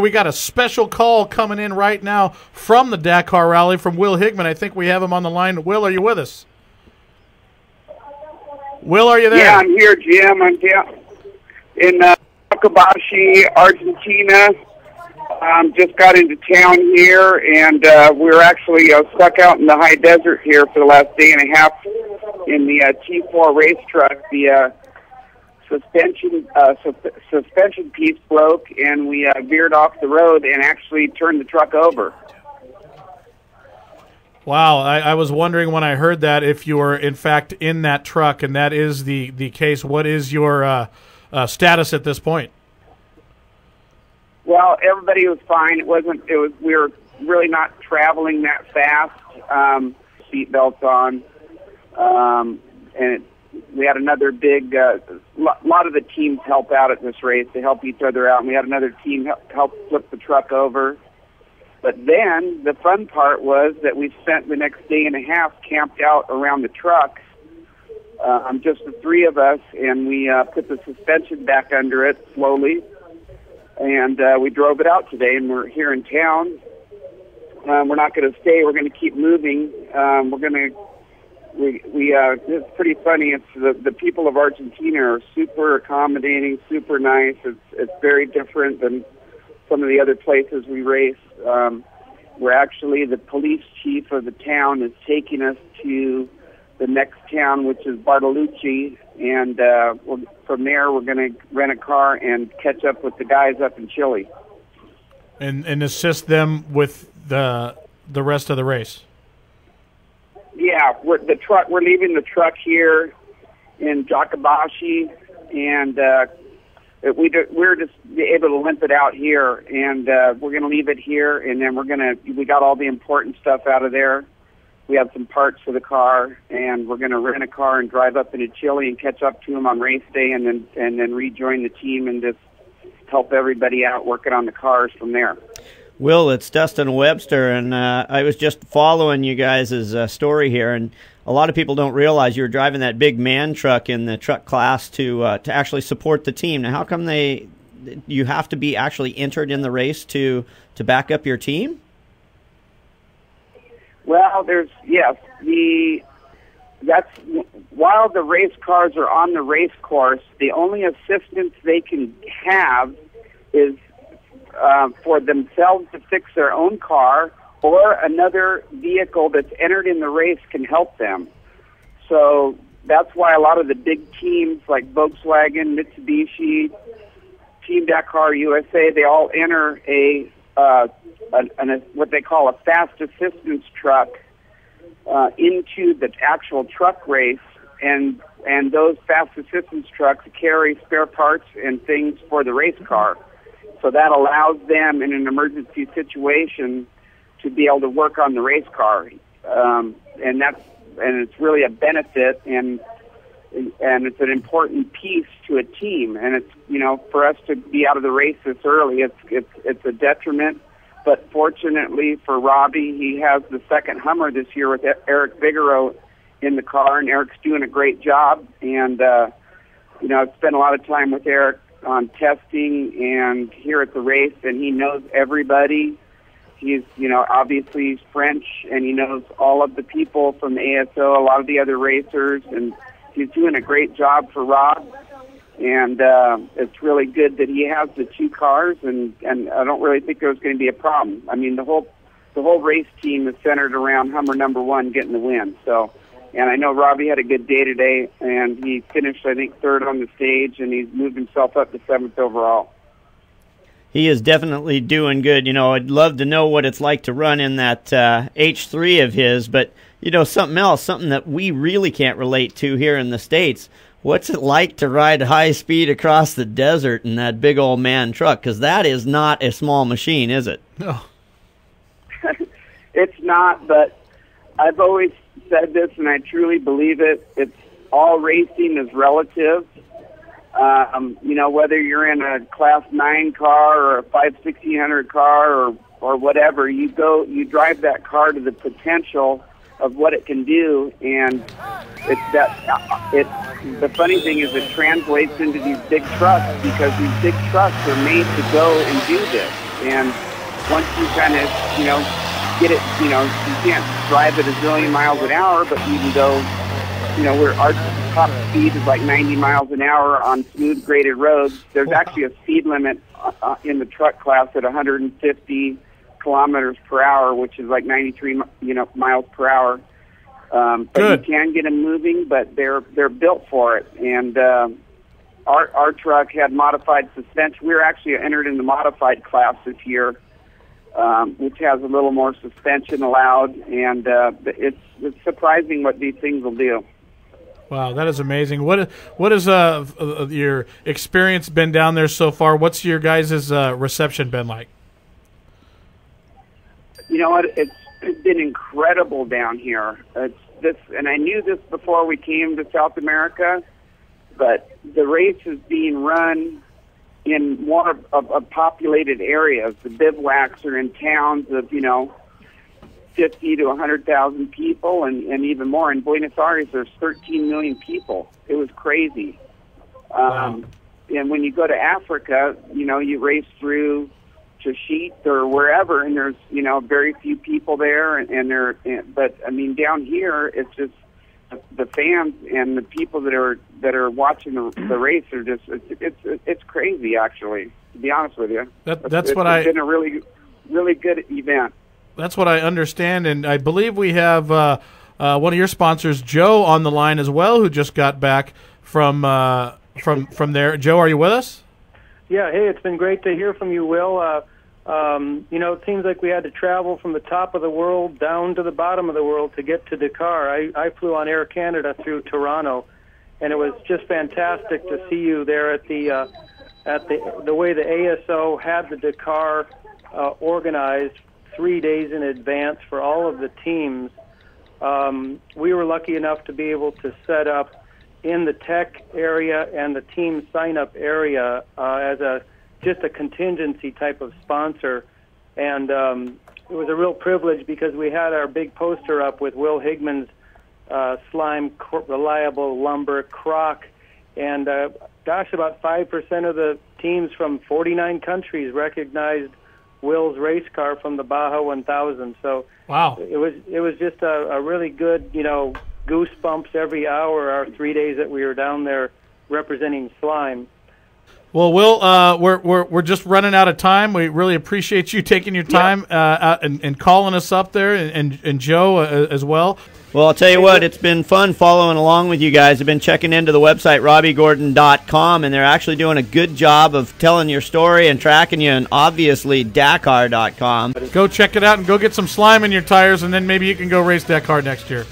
We got a special call coming in right now from the Dakar Rally from Will Higman. I think we have him on the line. Will, are you with us? Will, are you there? Yeah, I'm here, Jim. I'm in Akabashi, Argentina. Just got into town here, and we're actually stuck out in the high desert here for the last day and a half in the T-4 race truck. The suspension piece broke, and we veered off the road and actually turned the truck over. Wow, I was wondering when I heard that if you were in fact in that truck, and that is the case. What is your status at this point? Well, everybody was fine. We were really not traveling that fast. Seat belts on, and we had another big. Lot of the teams help out at this race. They help each other out, and we had another team help flip the truck over. But then the fun part was that we spent the next day and a half camped out around the truck, just the three of us, and we put the suspension back under it slowly, and we drove it out today, and we're here in town. We're not going to stay. We're going to keep moving. It's pretty funny. It's the people of Argentina are super accommodating, super nice. It's very different than some of the other places we race. We're actually, the police chief of the town is taking us to the next town, which is Bartolucci, and from there we're going to rent a car and catch up with the guys up in Chile. And assist them with the rest of the race. Yeah, we're leaving the truck here in Jakabashi, and we're just able to limp it out here, and we're going to leave it here, and then we got all the important stuff out of there. We have some parts for the car, and we're going to rent a car and drive up into Chile and catch up to them on race day, and then rejoin the team and just help everybody out working on the cars from there. Will, it's Dustin Webster, and I was just following you guys' story here, and a lot of people don't realize you're driving that big man truck in the truck class to actually support the team. Now, how come you have to be actually entered in the race to back up your team? Well, while the race cars are on the race course, the only assistance they can have is for themselves to fix their own car, or another vehicle that's entered in the race can help them. So that's why a lot of the big teams like Volkswagen, Mitsubishi, Team Dakar USA, they all enter what they call a fast assistance truck into the actual truck race, and those fast assistance trucks carry spare parts and things for the race car. So that allows them in an emergency situation to be able to work on the race car, and it's really a benefit, and it's an important piece to a team. And it's for us to be out of the race this early, it's a detriment. But fortunately for Robbie, he has the second Hummer this year with Eric Figueroa in the car, and Eric's doing a great job. And I've spent a lot of time with Eric on testing and here at the race, and he knows everybody. He's, obviously he's French, and he knows all of the people from the ASO, a lot of the other racers, and he's doing a great job for Rob. And it's really good that he has the two cars, and I don't really think there's going to be a problem. I mean, the whole race team is centered around Hummer number one getting the win. So, and I know Robbie had a good day today, and he finished, I think, third on the stage, and he's moved himself up to seventh overall. He is definitely doing good. I'd love to know what it's like to run in that H3 of his, but, something else, something that we really can't relate to here in the States. What's it like to ride high speed across the desert in that big old man truck? Because that is not a small machine, is it? No. It's not, but I've always said this, and I truly believe it. It's all racing is relative. Whether you're in a Class 9 car or a 1600 car or whatever, you drive that car to the potential of what it can do, and the funny thing is it translates into these big trucks, because these big trucks are made to go and do this. And once you kind of, get it, you can't drive at a zillion miles an hour, but even though, our top speed is like 90 miles an hour on smooth graded roads, there's actually a speed limit in the truck class at 150 kilometers per hour, which is like 93, miles per hour. But Good. You can get them moving, but they're built for it. And our truck had modified suspension. We were actually entered in the modified class this year, which has a little more suspension allowed, and it's surprising what these things will do. Wow, that is amazing. What has your experience been down there so far? What's your guys' reception been like? You know what? It's been incredible down here. And I knew this before we came to South America, but the race is being run in more of populated areas. The bivouacs are in towns of 50 to 100,000 people, and even more. In Buenos Aires, there's 13 million people. It was crazy. Wow. And when you go to Africa, you race through Chashit or wherever, and there's very few people there, but I mean down here it's just the fans and the people that are watching the race are just it's crazy, actually, to be honest with you. It's been a really good event. That's what I understand, and I believe we have one of your sponsors, Joe, on the line as well, who just got back from there. Joe, are you with us? Yeah, hey, it's been great to hear from you, Will. It seems like we had to travel from the top of the world down to the bottom of the world to get to Dakar. I flew on Air Canada through Toronto, and it was just fantastic to see you there at the way the ASO had the Dakar organized 3 days in advance for all of the teams. We were lucky enough to be able to set up in the tech area and the team sign-up area as just a contingency type of sponsor. And it was a real privilege because we had our big poster up with Will Higman's Slime Reliable Lumber Croc. And, about 5% of the teams from 49 countries recognized Will's race car from the Baja 1000. So wow, it was just a really good, goosebumps every hour, our 3 days that we were down there representing Slime. Well, Will, we're just running out of time. We really appreciate you taking your time and calling us up there, and Joe as well. Well, I'll tell you what, it's been fun following along with you guys. I've been checking into the website, RobbieGordon.com, and they're actually doing a good job of telling your story and tracking you, and obviously Dakar.com. Go check it out and go get some slime in your tires, and then maybe you can go race Dakar next year.